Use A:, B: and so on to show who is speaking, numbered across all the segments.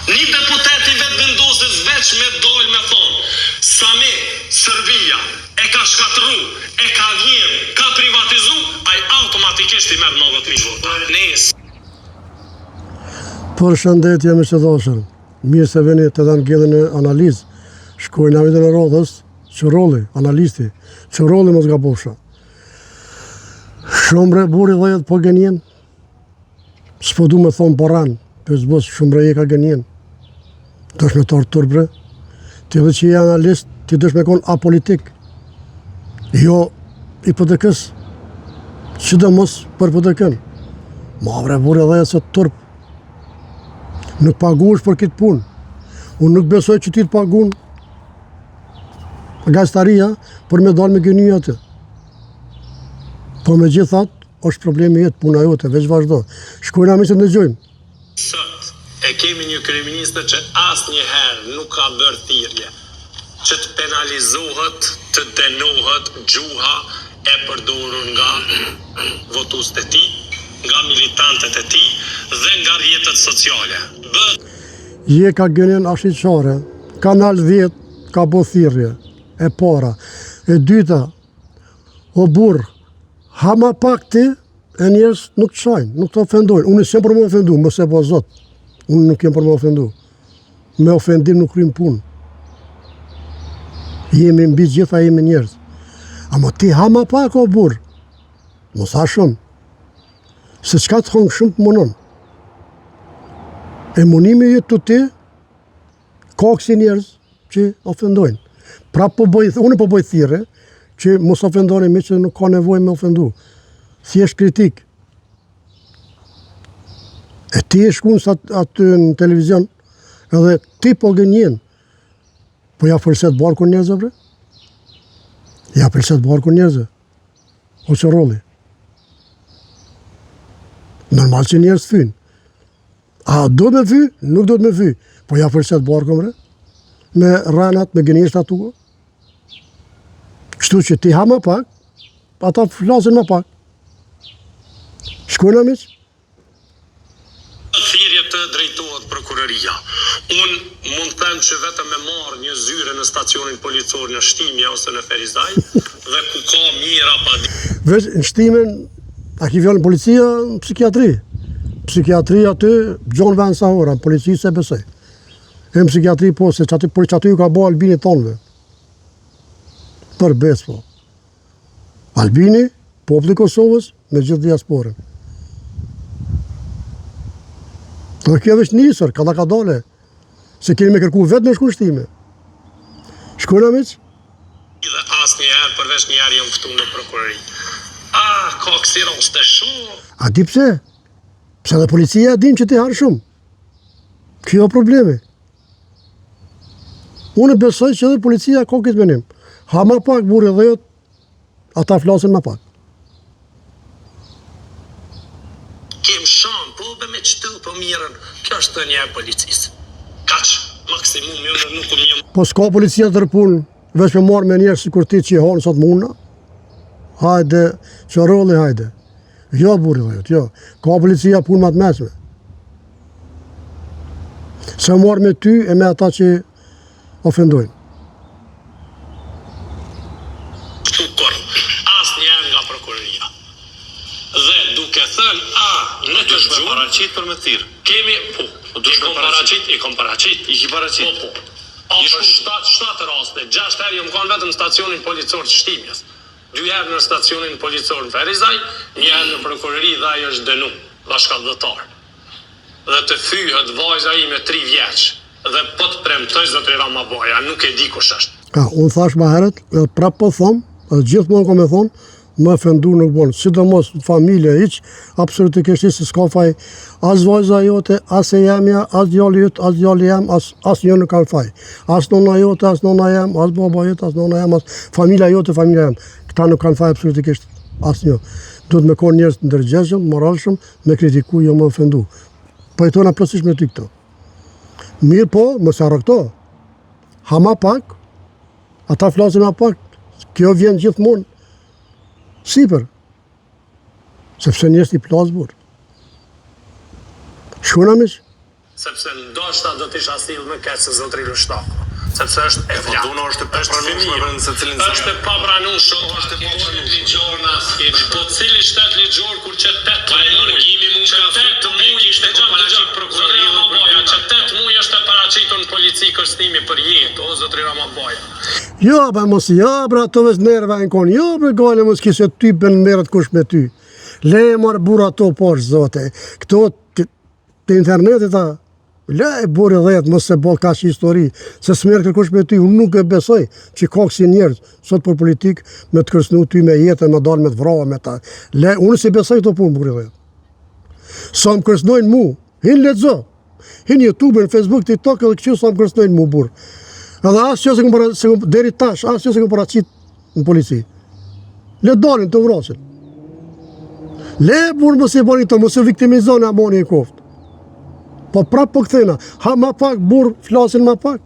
A: Një deputet i vetë vendosis veç me dojnë me thonë, Sami, Serbia, e ka shkatru, e ka vjen, ka privatizu, ai automatikisht i merë 90.000 vota. Nesë.
B: Përshëndetje me që dhoshër, mirë se veni të dhe në gjellën e analizë, shkojnë avitën e rodhës, që roli, analisti, që roli mos ga bosha. Shumre buri dhejët po genjen, s'po du me thonë boran, për zbos shumre e ka genjen, dësh me torë tërbre, ti dhe që je analist, ti dësh me konë apolitik, jo i pëdëkës, që dhe mos për pëdëkën, ma bre buri dhejët se tërpë, nuk paguash për këtë punë. Unë nuk besoj që ti të pagun gazetaria për me dalë me gënjë atë. Po me gjithat, është problemi jetë puna jote, veç vazhdo. Shkojna mi se në gjojmë.
A: Sot e kemi një kryeministër që asë njëherë nuk ka bërë thirrje, që të penalizohet, të denohet gjuha e përdorur nga votuesit e tij, nga militantët e tij dhe nga rrjetet sociale.
B: Je ka gënjen ashtë Kanal 10 ka bo thirrje, e para. E dyta, o burr, hama pak ti, e njerëz nuk të shajnë, nuk të ofendojnë. Unë s'jem për më ofendu, mos e po zot. Unë nuk jem për më ofendu. Me ofendim nuk kryjmë punë. Jemi mbi gjitha, jemi njerëz. Amo ti hama pak, o burr, mos ha shumë. Se qka të hongë shumë të munon. E munimi jetë të ti, ka kësi njerëz që ofendojnë. Pra unë po bëj thirrje, që mos ofendoni mi që nuk ka nevojë me ofendu. Thjesht kritik. E ti e shkun aty në televizion, edhe ti po gënjen. Po ja përset barku njerëzë, bre? Ja përset barku njerëzë. O që roli. Normal që njerëz fynë. A do të me fy? Nuk do të me fy. Po ja përset barkëm, re? Me ranat, me gënjesht atu. Kështu që ti ha më pak, ata flasin më pak. Shkojnë amiq?
A: Thirrje të drejtohet prokuroria. Unë mund të them që vetëm me marrë një zyre në stacionin policor në Shtimje ose në Ferizaj, dhe ku ka mira pa di.
B: Veç në Shtimen, a ki fjallën policia në psikiatri. Psikiatri aty, gjonë vend sa ora, polici se besoj. E në psikiatri po, se që aty ju ka bo Albini tonëve. Për bes po. Albini, populli Kosovës, me gjithë diasporën. Dhe kjo veç nisër, ka dale. Se keni me kërku vetë në shkushtime. Shkojnë amiq?
A: Dhe asë njerë, përveç njerë jëmë këtu në prokurori. Ka kësi roste shumë.
B: A di pse? Pse dhe policia din që ti harë shumë. Kjo problemi. Unë besoj që edhe policia ka këtë menim. Ha ma pak burë dhejët, ata flasin ma pak.
A: Kem shanë, po be me qëtu po mirën, kjo është të njerë policisë. Kaq, maksimum, jo nuk të mjëm.
B: Po s'ka policia të rëpunë, veç me marrë me njerë si kur ti që i hanë sot muna. Hajde, që roli hajde. Jo, burë dhejët, jo. Ka policia punë ma të mesme. Se marrë me ty e me ata që ofendojnë.
A: Shtukur, asë njerë nga prokuroria. Dhe duke thënë, në të shme paracit për me thirë. Kemi, po, i kom paracit. I ki paracit? Po. Ashtë 7 raste, 6 herë jëmë kanë vetëm stacionin policor të Shtimjes. 2 herë në stacionin policor në Ferizaj, 1 herë në prokurori dhe ajo është denu, bashkallëtar. Dhe të fyhet vajza i me 3 vjeç, dhe po të premtoj zotri Rama Baja, nuk e di kush është.
B: Unë thash ma herët, edhe prap po thomë, edhe gjithmonë kom e thonë, më ofendu nuk bonë. Sidomos familje iq, absolutikisht se s'ka faj as vajza jote, as e jemja, as djalli jot, as djalli jem, as një nuk kanë faj. As nona jote, as nona jem, as baba jote, as nona jem, as familja jote, familja jem. Këta nuk kanë faj absolutikisht as një. Do të me konë njerëz të ndërgjegjshëm, moralshëm, me kritiku, jo më ofendu. Pajtona plotësisht me ty këto. Mirë po, mos harro këto. Ha ma pak, ata flasin ma pak, kjo vjen gjithmonë. Sipër. Sepse njerëz i plas burr. Shkojnë amiq?
A: sepse ndoshta do të isha sill më keq se zotri Lështaku. Sepse është e fjalë.
C: Duna është e papranueshme në secilin
A: Është e papranueshme, është e papranueshme. Ligjor na skemi. Po cili shtet ligjor kur që 8 largimi mund ka fitë muaj ishte paraqit prokuroria Ramaboja, që 8 muaj është e paraqitur në polici kërstimi për jetë, o zotri Ramaboja.
B: Jo, ba mos ja, bra, të vesh nerve në konë, jo, bre, gale, mos kise ty ben merët kush me ty. Le e marë bura to poshtë, zote. Këto të internetit, le e buri dhejtë, mos se bo ka që histori, se s'merë kërkush me ty, unë nuk e besoj që ka kësi njerës, sot për politikë, me të kërsnu ty me jetën, me dalë me të vrava me ta. Le, unë si besoj të punë, buri dhejtë. Sa më kërsnojnë mu, hinë ledzo, hinë YouTube, në Facebook, TikTok, edhe këqy sa më kërsnojnë mu, burë. Edhe asë që se deri tash, asë që se këmë paraqit në polici. Le dalin të vrasin. Le burë mëse i bani të, mëse viktimizoni amoni e koftë. Po prap po këthena, ha ma pak, burë flasin ma pak.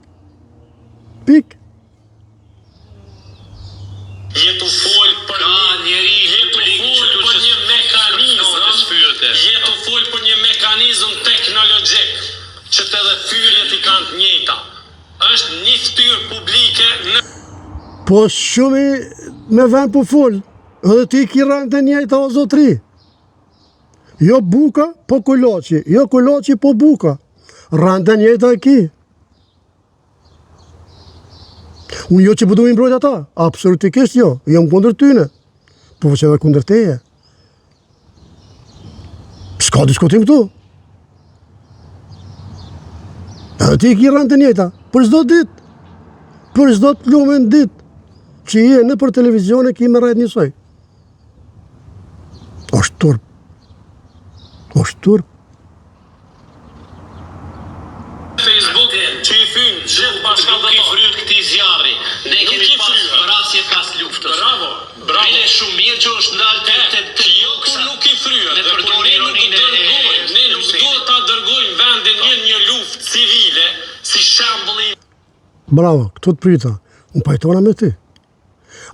B: Pik.
A: Jetu fol për një mekanizm teknologjik që të edhe fyrjet i kanë të njëjta. Është një ftyrë publike në...
B: Po shumë me vend po fol, edhe ti ki rënë të njëjta o zotri. Jo buka, po kulaci, jo kulaci, po buka. Rënë të njëjta e ki. Unë jo që përdu i mbrojt ata, absolutikisht jo, jam kundër tyne, po që edhe kundër teje. S'ka diskutim këtu. Edhe ti ki rënë të njëjta, për çdo ditë, për çdo të lumen ditë, që je në për televizione ki me rajt njësoj. Është turp. Është turp.
A: Facebook që i fynë gjithë bashkëdhëtor. Nuk i fryt këtij zjarri. Ne kemi pas vrasje pas luftës. Bravo. Bile shumë mirë që është ndalë të joksa. Nuk i fryet. Ne përdori ironinë e
C: Ne
A: nuk duhet ta dërgojmë vendin një luftë civile si shembull.
B: Bravo, këtu të prita. Unë pajtona me ti.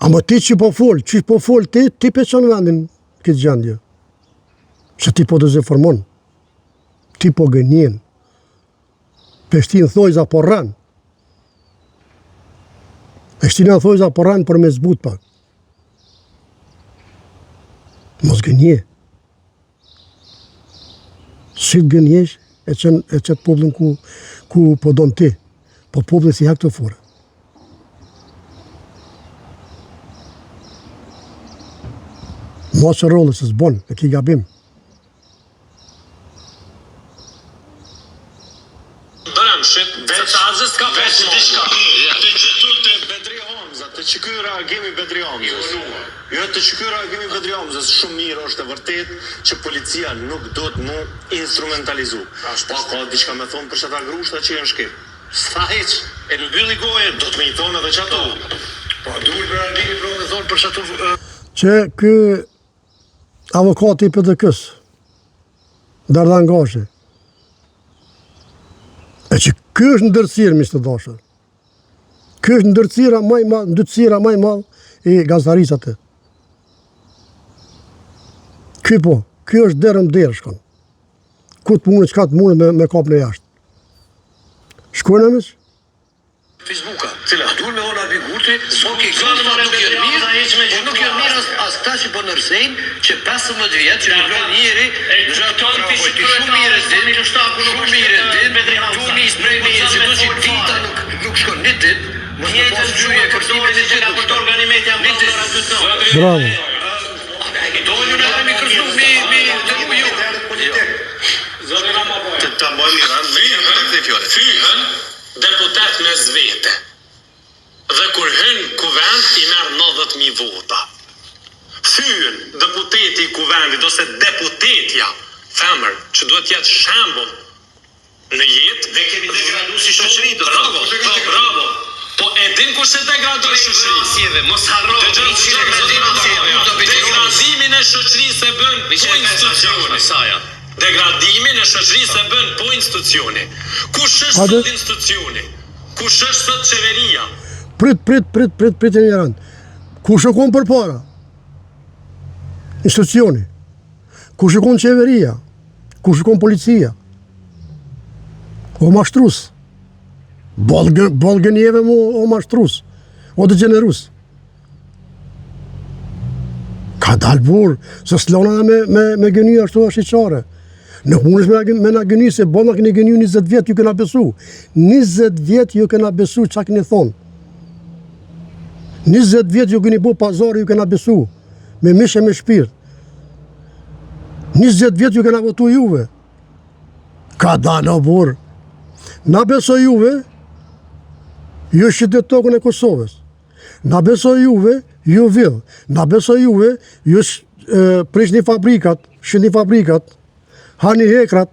B: Ama ti që po fol ti peqon vendin këtë gjendje. Që ti po dezinformon. Ti po gënjen. Peshtin thojza po rran. Peshtina thojza po rran për me zbut pak. Mos gënje. Si të gënjesh e qëtë popullin ku po don ti. Po popullin si hak të fore. Mos e rollë se s'bon, e ki gabim.
C: Të qëtu të Bedri Hamza, të që ky reagimi Bedri Hamzës. Jo të që ky reagimi Bedri Hamzës shumë mirë është e vërtet që policia nuk do të mu instrumentalizu. Pa ka diçka me thonë për çata grushta që janë shkip. S'tha heq, e në bylli gojë, do të me i thonë edhe qatu. Pa duhet për reagimi për me thonë për qatu...
B: Që ky avokati i PDK-s, Dardan Gashi, e që ky është ndërcirë, misë të dashër. Ky është ndërcira maj madh i gazetarisë atë. Ky është derëm derë shkon. Ku të mune, qka të mune me kap në jashtë. Shkojnë e mes?
C: Facebooka, cila duhet me honë Albi Gurti, po ke gënë ma nuk jërë mirë, po nuk jërë mirë as ta që po nërsejnë, që 15 vjetë, që në vërë njëri, në gjatë të rëpoj, ti shumë mirë e din, tu njës prej një instituci dita nuk shkon një dit, mos në posë gjuje e kërtime një gjithë nuk shkon.
B: Bravo.
C: Do një në me kërtu mi të nuk ju. Të të mbojnë një rëndë, me një të këtë fjole.
A: Fyhen deputet me zvete. Dhe kur hyn kuvend i merr 90.000 vota. Fyhen deputeti i kuvendit ose deputetja, femër, që duhet jetë shembull në jetë. Dhe kemi degradu si shoqëri. Bravo. Po e din kush e degradoi shoqërinë? Mos harro. Degradimin e shoqërisë e bën po institucioni. Degradimin e shoqërisë e bën po institucioni. Kush është sot institucioni? Kush është sot qeveria?
B: Prit e një rëndë. Kush e kon për para? Institucioni. Kush e kon qeveria? Kush e kon policia? O mashtrus. Bolgënjeve mu o mashtrus. O degenerus. Ka dalë burë, se s'lona me gëny ashtu është i qare. Nuk mundesh me na gëny, se bona këni gëny 20 vjet ju kena besu. 20 vjet ju kena besu, qa këni thonë. 20 vjet ju keni bu pazari, ju kena besu. Me mish e me shpirt. 20 vjet ju kena votu juve. Ka dalë o burë. Na beso juve, ju shitet tokën e Kosovës. Na beso juve, ju vill. Na beso juve, ju prishni fabrikat, shini fabrikat, hani hekrat.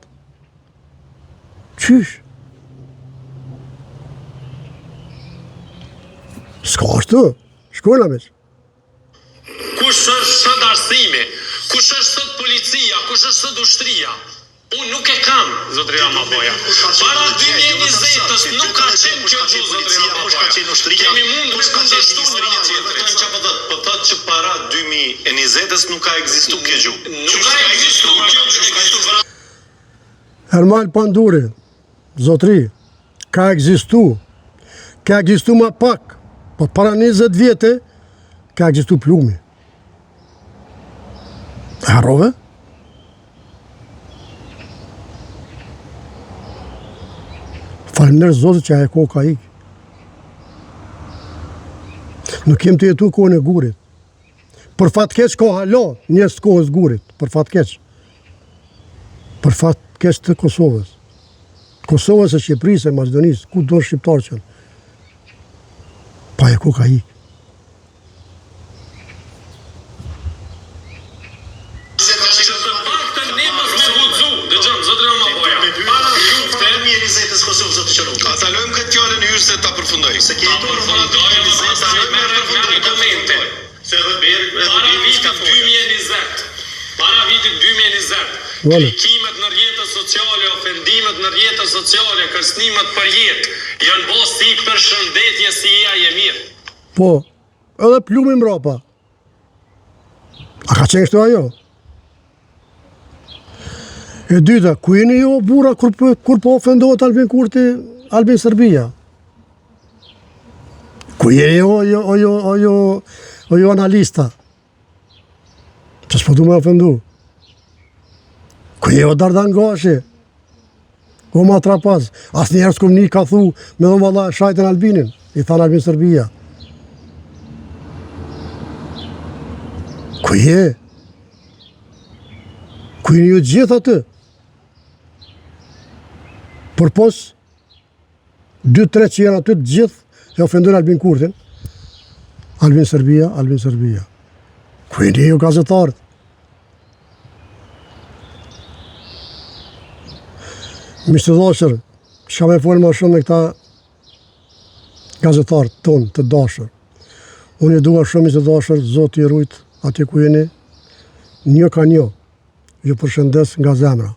B: Qysh? S'ka ashtu, shkojna me që.
A: Kush është sot arsimi? Kush është sot policia? Kush është sot ushtria? Unë nuk e kam, zotëri Ramapoja. Para 2020-ës nuk ka qenë kjo gju, zotëri Ramapoja. Kemi mund me kundështu në një tjetëri.
C: Po thotë që para 2020-ës nuk ka ekzistu kjo gju.
A: Nuk ka ekzistu kjo gju.
B: Ermal Panduri, zotëri, ka ekzistu ma pak, po para 20 vjetë, ka ekzistu plumi. E harrove? Faleminderit Zotit që ajo kohë ka ikë. Nuk kem të jetu kohën e gurit. Për fat keq ka halo njerëz të kohës gurit, për fat keq. Për fat keq të Kosovës. Kosovës e Shqipërisë, e Maqedonisë, ku do shqiptar qenë. Pa ajo kohë ka ikë.
C: Ta lojmë këtë fjallën në jysh se ta përfundoj. Se ke jetu në para 2020, ta lojmë me argumente.
A: Para vitit 2020, klikimet në rrjetet sociale, ofendimet në rrjetet sociale, kërcënimet për jetë, janë bos si për shëndetje si je mirë.
B: Po, edhe plumi mrapa. A ka qenë kështu ajo? E dyta, ku jeni jo bura kur po ofendohet Albin Kurti, Albin Serbia? Ku jeni jo analista? Që s'po du me ofendu? Ku jeni jo Dardan Gashi? O ma trapaz? As njerës këm një ka thu me dhe valla shajten Albinin, i than Albin Serbia. Ku jeni? Ku jeni jo gjithë atë? Por pos, 2-3 që janë aty të gjithë e ofendojnë Albin Kurtin. Albin Serbia. Ku jeni jo gazetarët? Miqtë të dashur, shka me folë ma shumë me këta gazetarët tonë të dashur. Unë i dua shumë miqtë të dashur, Zoti i rujt, atje ku jeni, një ka një, ju përshëndes nga zemra.